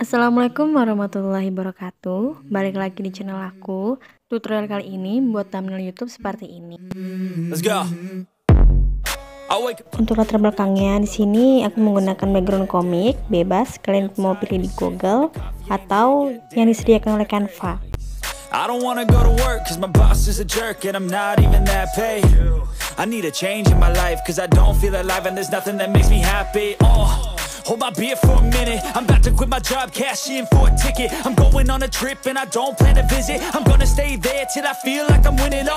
Assalamualaikum warahmatullahi wabarakatuh. Balik lagi di channel aku. Tutorial kali ini membuat thumbnail YouTube seperti ini. Let's go. Untuk latar belakangnya di sini aku menggunakan background komik bebas. Kalian mau pilih di Google atau yang disediakan oleh Canva. I don't wanna go to work cause my boss is a jerk and I'm not even that paid. I need a change in my life cause I don't feel alive and there's nothing that makes me happy. Hold my beer for a minute. I'm about to quit my job, cash in for a ticket. I'm going on a trip and I don't plan to visit. I'm gonna stay there till I feel like I'm winning.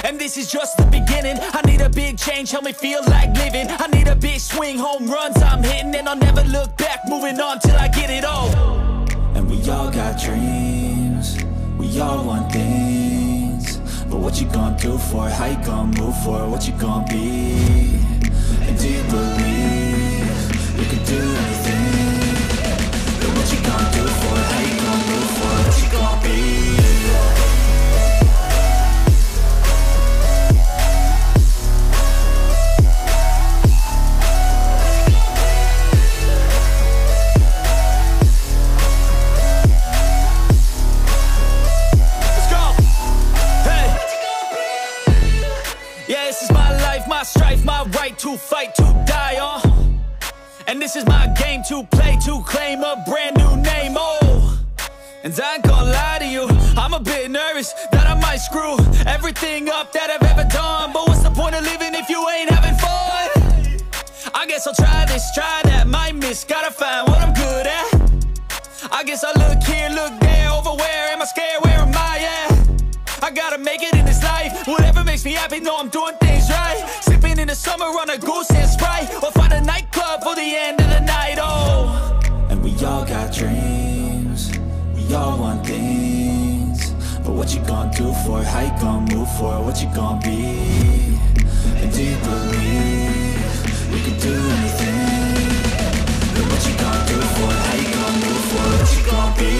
And this is just the beginning. I need a big change, help me feel like living. I need a big swing, home runs I'm hitting, and I'll never look back, moving on till I get it all. And we all got dreams, we all want things, but what you gonna do for it? How you gonna move for it? What you gonna be? And do you believe you can do anything? But what you gonna do for it? How you gonna move for it? What you gonna be? Strife, my right to fight, to die on. And this is my game to play, to claim a brand new name. And I ain't gonna lie to you, I'm a bit nervous that I might screw everything up that I've ever done. But what's the point of living if you ain't having fun? I guess I'll try this, try that, might miss, gotta find what I'm good at. I guess I look here, look there, over where am I scared, where am I at? I gotta make it in this life, whatever makes me happy, know I'm doing things right. Sipping in the summer on a goose and Sprite, or find a nightclub for the end of the night, And we all got dreams, we all want things, but what you gonna do for it? How you gonna move for it? What you gonna be? And do you believe you can do anything? But what you gonna do for it? How you gonna move for it? What you gonna be?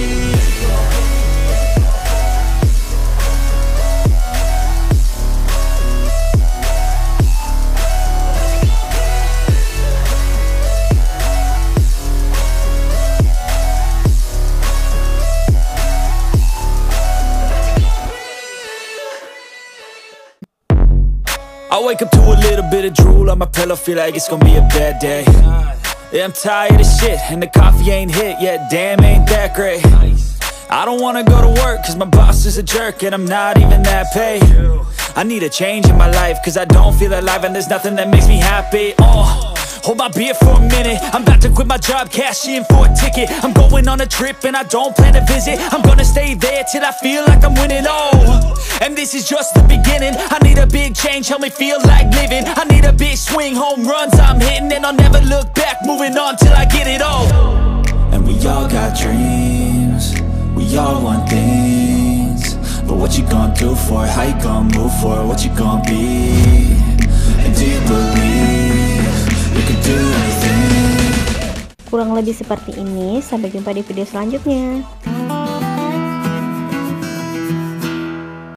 I wake up to a little bit of drool on my pillow, feel like it's gonna be a bad day. Yeah, I'm tired of shit, and the coffee ain't hit yet, damn, ain't that great. I don't wanna go to work, cause my boss is a jerk, and I'm not even that paid. I need a change in my life, cause I don't feel alive, and there's nothing that makes me happy. Hold my beer for a minute. I'm about to quit my job, cash in for a ticket. I'm going on a trip and I don't plan to visit. I'm gonna stay there till I feel like I'm winning. And this is just the beginning. I need a big change, help me feel like living. I need a big swing, home runs I'm hitting, and I'll never look back, moving on till I get it all. And we all got dreams, we all want things, but what you gonna do for it? How you gonna move for it? What you gonna be? And do you believe you can do anything? Kurang lebih seperti ini. Sampai jumpa di video selanjutnya.